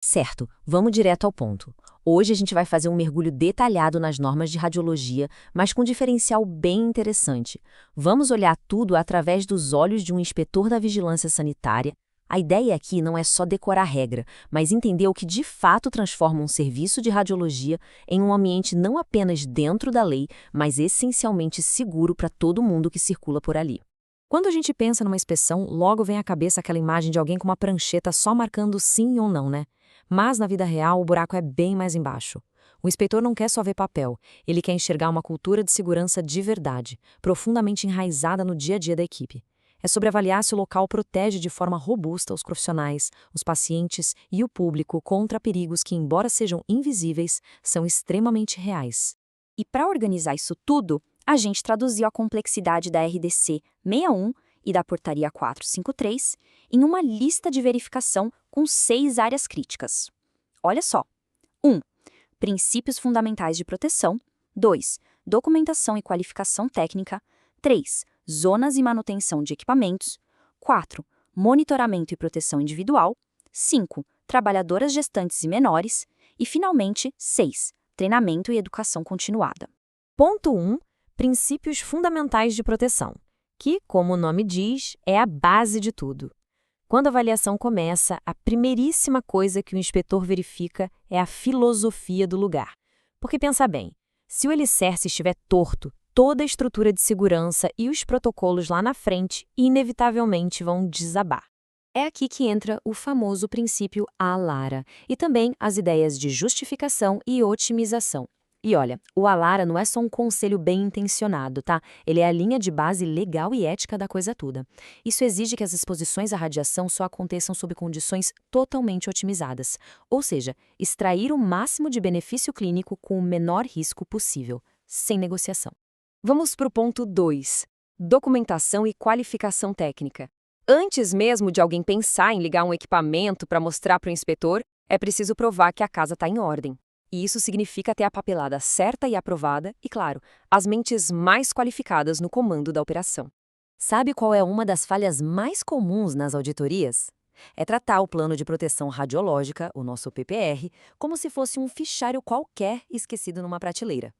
Certo, vamos direto ao ponto. Hoje a gente vai fazer um mergulho detalhado nas normas de radiologia, mas com um diferencial bem interessante. Vamos olhar tudo através dos olhos de um inspetor da vigilância sanitária. A ideia aqui não é só decorar regra, mas entender o que de fato transforma um serviço de radiologia em um ambiente não apenas dentro da lei, mas essencialmente seguro para todo mundo que circula por ali. Quando a gente pensa numa inspeção, logo vem à cabeça aquela imagem de alguém com uma prancheta só marcando sim ou não, né? Mas na vida real, o buraco é bem mais embaixo. O inspetor não quer só ver papel, ele quer enxergar uma cultura de segurança de verdade, profundamente enraizada no dia a dia da equipe. É sobre avaliar se o local protege de forma robusta os profissionais, os pacientes e o público contra perigos que, embora sejam invisíveis, são extremamente reais. E para organizar isso tudo, a gente traduziu a complexidade da RDC 61 e da Portaria 453 em uma lista de verificação com 6 áreas críticas. Olha só. 1. Princípios fundamentais de proteção. 2. Documentação e qualificação técnica. 3. Zonas e manutenção de equipamentos. 4. Monitoramento e proteção individual. 5. Trabalhadoras gestantes e menores. E, finalmente, 6. Treinamento e educação continuada. Ponto 1. Princípios fundamentais de proteção, que, como o nome diz, é a base de tudo. Quando a avaliação começa, a primeiríssima coisa que o inspetor verifica é a filosofia do lugar. Porque pensa bem, se o alicerce estiver torto, toda a estrutura de segurança e os protocolos lá na frente inevitavelmente vão desabar. É aqui que entra o famoso princípio ALARA e também as ideias de justificação e otimização. E olha, o ALARA não é só um conselho bem intencionado, tá? Ele é a linha de base legal e ética da coisa toda. Isso exige que as exposições à radiação só aconteçam sob condições totalmente otimizadas, ou seja, extrair o máximo de benefício clínico com o menor risco possível, sem negociação. Vamos para o ponto 2, documentação e qualificação técnica. Antes mesmo de alguém pensar em ligar um equipamento para mostrar para o inspetor, é preciso provar que a casa está em ordem. E isso significa ter a papelada certa e aprovada e, claro, as mentes mais qualificadas no comando da operação. Sabe qual é uma das falhas mais comuns nas auditorias? É tratar o plano de proteção radiológica, o nosso PPR, como se fosse um fichário qualquer esquecido numa prateleira.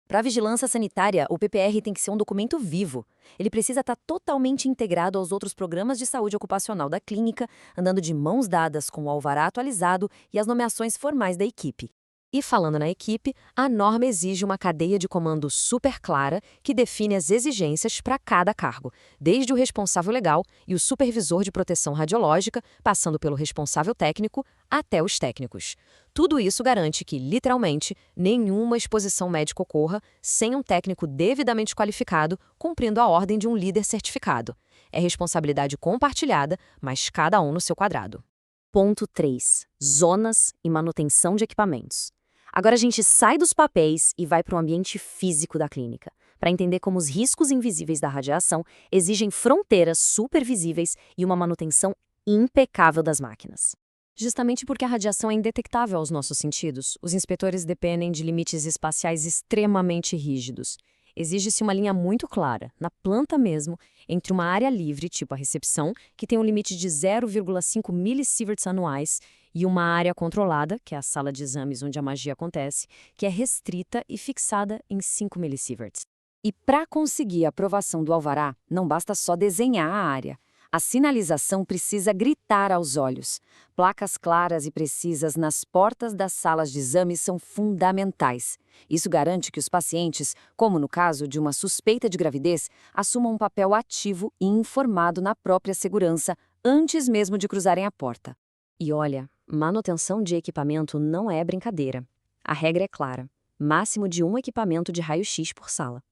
Para a vigilância sanitária, o PPR tem que ser um documento vivo. Ele precisa estar totalmente integrado aos outros programas de saúde ocupacional da clínica, andando de mãos dadas com o alvará atualizado e as nomeações formais da equipe. E falando na equipe, a norma exige uma cadeia de comando super clara que define as exigências para cada cargo, desde o responsável legal e o supervisor de proteção radiológica, passando pelo responsável técnico até os técnicos. Tudo isso garante que, literalmente, nenhuma exposição médica ocorra sem um técnico devidamente qualificado, cumprindo a ordem de um líder certificado. É responsabilidade compartilhada, mas cada um no seu quadrado. Ponto 3. Zonas e manutenção de equipamentos. Agora a gente sai dos papéis e vai para o ambiente físico da clínica, para entender como os riscos invisíveis da radiação exigem fronteiras supervisíveis e uma manutenção impecável das máquinas. Justamente porque a radiação é indetectável aos nossos sentidos, os inspetores dependem de limites espaciais extremamente rígidos. Exige-se uma linha muito clara, na planta mesmo, entre uma área livre, tipo a recepção, que tem um limite de 0,5 millisieverts anuais, e uma área controlada, que é a sala de exames onde a magia acontece, que é restrita e fixada em 5 millisieverts. E para conseguir a aprovação do alvará, não basta só desenhar a área. A sinalização precisa gritar aos olhos. Placas claras e precisas nas portas das salas de exames são fundamentais. Isso garante que os pacientes, como no caso de uma suspeita de gravidez, assumam um papel ativo e informado na própria segurança antes mesmo de cruzarem a porta. E olha, manutenção de equipamento não é brincadeira. A regra é clara: máximo de um equipamento de raio-x por sala.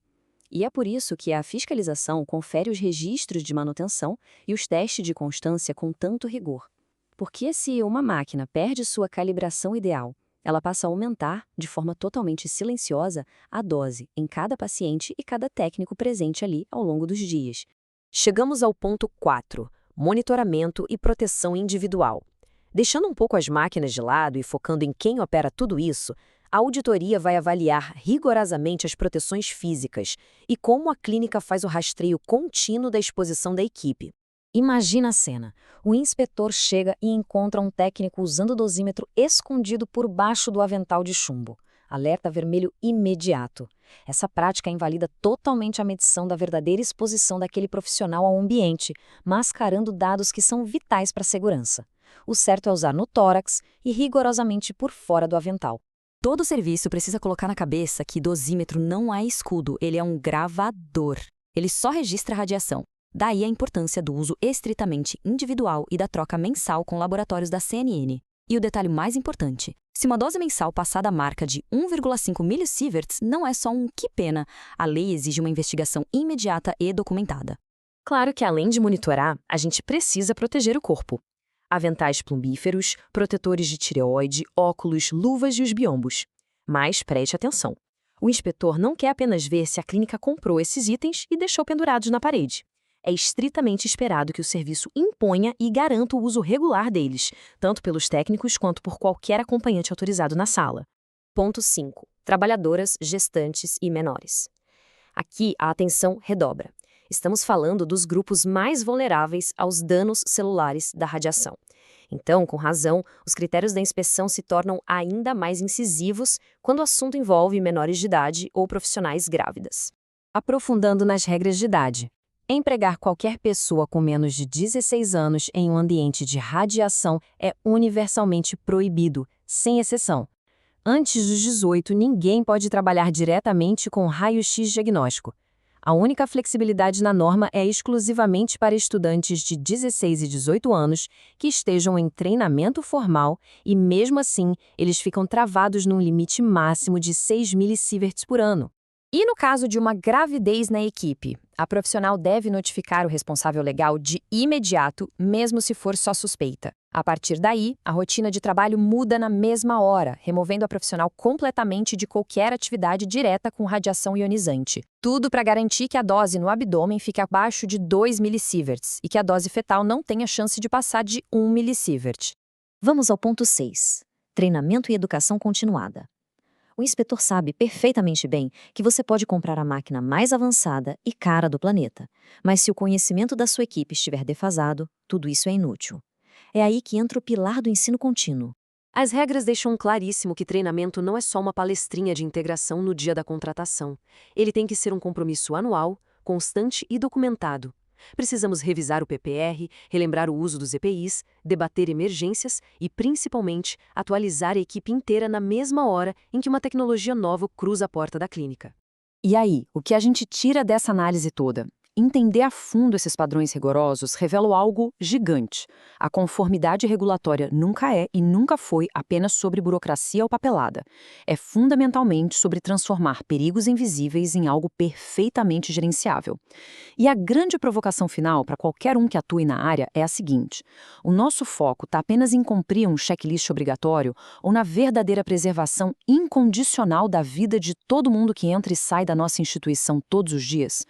E é por isso que a fiscalização confere os registros de manutenção e os testes de constância com tanto rigor. Porque se uma máquina perde sua calibração ideal, ela passa a aumentar, de forma totalmente silenciosa, a dose em cada paciente e cada técnico presente ali ao longo dos dias. Chegamos ao ponto 4, monitoramento e proteção individual. Deixando um pouco as máquinas de lado e focando em quem opera tudo isso, a auditoria vai avaliar rigorosamente as proteções físicas e como a clínica faz o rastreio contínuo da exposição da equipe. Imagina a cena. O inspetor chega e encontra um técnico usando o dosímetro escondido por baixo do avental de chumbo. Alerta vermelho imediato. Essa prática invalida totalmente a medição da verdadeira exposição daquele profissional ao ambiente, mascarando dados que são vitais para a segurança. O certo é usar no tórax e rigorosamente por fora do avental. Todo serviço precisa colocar na cabeça que dosímetro não é escudo, ele é um gravador. Ele só registra a radiação. Daí a importância do uso estritamente individual e da troca mensal com laboratórios da CNN. E o detalhe mais importante, se uma dose mensal passar da marca de 1,5 millisieverts, não é só um que pena. A lei exige uma investigação imediata e documentada. Claro que além de monitorar, a gente precisa proteger o corpo. Aventais plumbíferos, protetores de tireoide, óculos, luvas e os biombos. Mas preste atenção. O inspetor não quer apenas ver se a clínica comprou esses itens e deixou pendurados na parede. É estritamente esperado que o serviço imponha e garanta o uso regular deles, tanto pelos técnicos quanto por qualquer acompanhante autorizado na sala. Ponto 5. Trabalhadoras, gestantes e menores. Aqui a atenção redobra. Estamos falando dos grupos mais vulneráveis aos danos celulares da radiação. Então, com razão, os critérios da inspeção se tornam ainda mais incisivos quando o assunto envolve menores de idade ou profissionais grávidas. Aprofundando nas regras de idade. Empregar qualquer pessoa com menos de 16 anos em um ambiente de radiação é universalmente proibido, sem exceção. Antes dos 18, ninguém pode trabalhar diretamente com raio-x diagnóstico. A única flexibilidade na norma é exclusivamente para estudantes de 16 e 18 anos que estejam em treinamento formal e, mesmo assim, eles ficam travados num limite máximo de 6 millisieverts por ano. E no caso de uma gravidez na equipe, a profissional deve notificar o responsável legal de imediato, mesmo se for só suspeita. A partir daí, a rotina de trabalho muda na mesma hora, removendo a profissional completamente de qualquer atividade direta com radiação ionizante. Tudo para garantir que a dose no abdômen fique abaixo de 2 millisieverts e que a dose fetal não tenha chance de passar de 1 millisievert. Vamos ao ponto 6. Treinamento e educação continuada. O inspetor sabe perfeitamente bem que você pode comprar a máquina mais avançada e cara do planeta, mas se o conhecimento da sua equipe estiver defasado, tudo isso é inútil. É aí que entra o pilar do ensino contínuo. As regras deixam claríssimo que treinamento não é só uma palestrinha de integração no dia da contratação. Ele tem que ser um compromisso anual, constante e documentado. Precisamos revisar o PPR, relembrar o uso dos EPIs, debater emergências e, principalmente, atualizar a equipe inteira na mesma hora em que uma tecnologia nova cruza a porta da clínica. E aí, o que a gente tira dessa análise toda? Entender a fundo esses padrões rigorosos revela algo gigante. A conformidade regulatória nunca é e nunca foi apenas sobre burocracia ou papelada. É fundamentalmente sobre transformar perigos invisíveis em algo perfeitamente gerenciável. E a grande provocação final para qualquer um que atue na área é a seguinte: o nosso foco está apenas em cumprir um checklist obrigatório ou na verdadeira preservação incondicional da vida de todo mundo que entra e sai da nossa instituição todos os dias?